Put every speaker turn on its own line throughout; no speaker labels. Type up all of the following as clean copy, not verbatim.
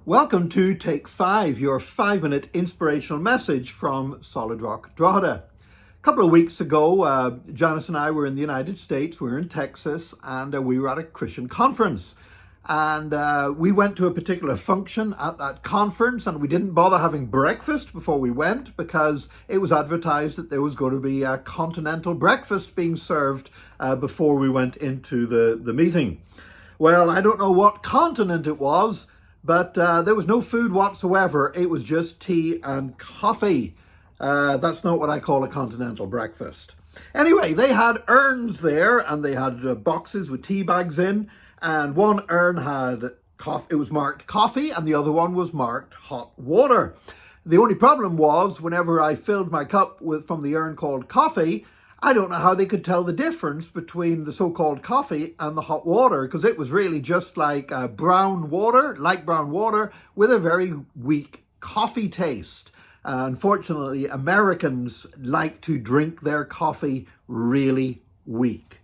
Welcome to Take 5, your 5-minute inspirational message from Solid Rock, Drogheda. A couple of weeks ago, Janice and I were in the United States. We were in Texas, and we were at a Christian conference. And we went to a particular function at that conference, and we didn't bother having breakfast before we went because it was advertised that there was going to be a continental breakfast being served before we went into the meeting. Well, I don't know what continent it was, but there was no food whatsoever. It was just tea and coffee. That's not what I call a continental breakfast. Anyway, they had urns there, and they had boxes with tea bags in, and one urn had coffee. It was marked coffee, and the other one was marked hot water. The only problem was, whenever I filled my cup from the urn called coffee, I don't know how they could tell the difference between the so-called coffee and the hot water, because it was really just like brown water, light brown water, with a very weak coffee taste. Unfortunately, Americans like to drink their coffee really weak.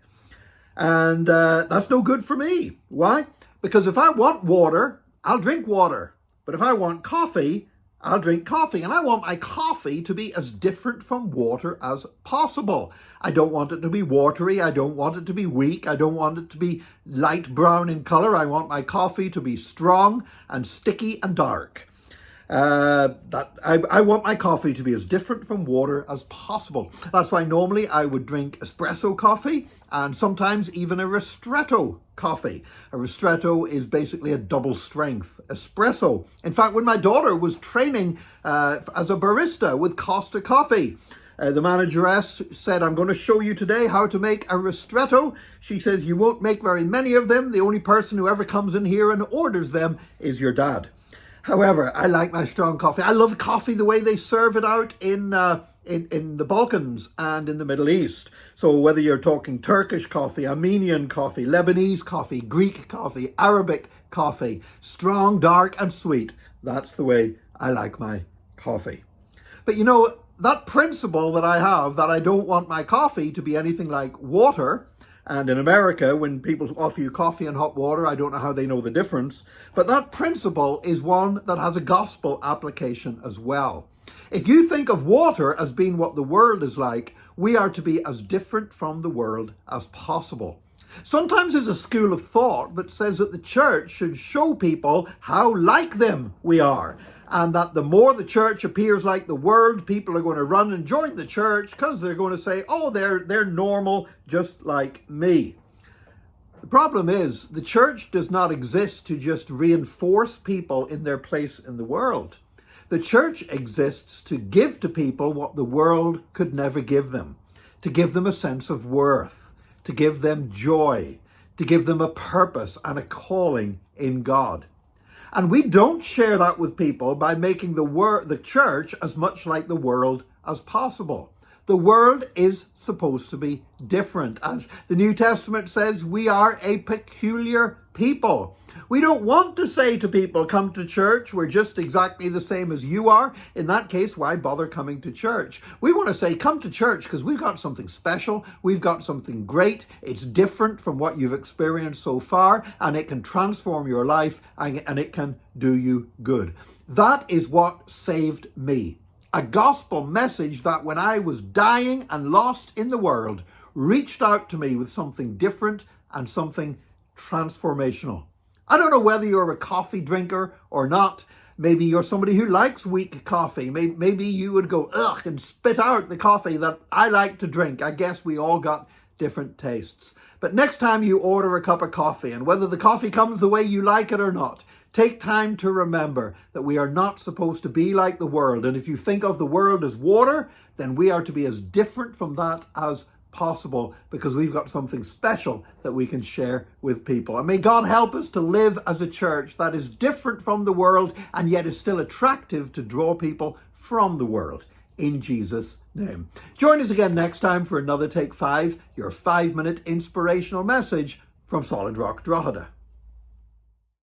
And that's no good for me. Why? Because if I want water, I'll drink water. But if I want coffee, I'll drink coffee, and I want my coffee to be as different from water as possible. I don't want it to be watery. I don't want it to be weak. I don't want it to be light brown in color. I want my coffee to be strong and sticky and dark. I want my coffee to be as different from water as possible. That's why normally I would drink espresso coffee and sometimes even a ristretto coffee. A ristretto is basically a double strength espresso. In fact, when my daughter was training as a barista with Costa Coffee, the manageress said, "I'm going to show you today how to make a ristretto." She says, "You won't make very many of them. The only person who ever comes in here and orders them is your dad." However, I like my strong coffee. I love coffee the way they serve it out in the Balkans and in the Middle East. So whether you're talking Turkish coffee, Armenian coffee, Lebanese coffee, Greek coffee, Arabic coffee, strong, dark and sweet, that's the way I like my coffee. But you know, that principle that I have, that I don't want my coffee to be anything like water. And in America, when people offer you coffee and hot water, I don't know how they know the difference. But that principle is one that has a gospel application as well. If you think of water as being what the world is like, we are to be as different from the world as possible. Sometimes there's a school of thought that says that the church should show people how like them we are, and that the more the church appears like the world, people are going to run and join the church because they're going to say, "Oh, they're normal, just like me." The problem is, the church does not exist to just reinforce people in their place in the world. The church exists to give to people what the world could never give them, to give them a sense of worth, to give them joy, to give them a purpose and a calling in God. And we don't share that with people by making the church as much like the world as possible. The world is supposed to be different. As the New Testament says, we are a peculiar people. We don't want to say to people, "Come to church, we're just exactly the same as you are." In that case, why bother coming to church? We want to say, "Come to church because we've got something special, we've got something great, it's different from what you've experienced so far, and it can transform your life and it can do you good." That is what saved me. A gospel message that when I was dying and lost in the world, reached out to me with something different and something transformational. I don't know whether you're a coffee drinker or not. Maybe you're somebody who likes weak coffee. Maybe you would go, "Ugh," and spit out the coffee that I like to drink. I guess we all got different tastes. But next time you order a cup of coffee, and whether the coffee comes the way you like it or not, take time to remember that we are not supposed to be like the world. And if you think of the world as water, then we are to be as different from that as possible, because we've got something special that we can share with people. And may God help us to live as a church that is different from the world and yet is still attractive to draw people from the world. In Jesus' name. Join us again next time for another Take 5, your 5-minute inspirational message from Solid Rock, Drogheda.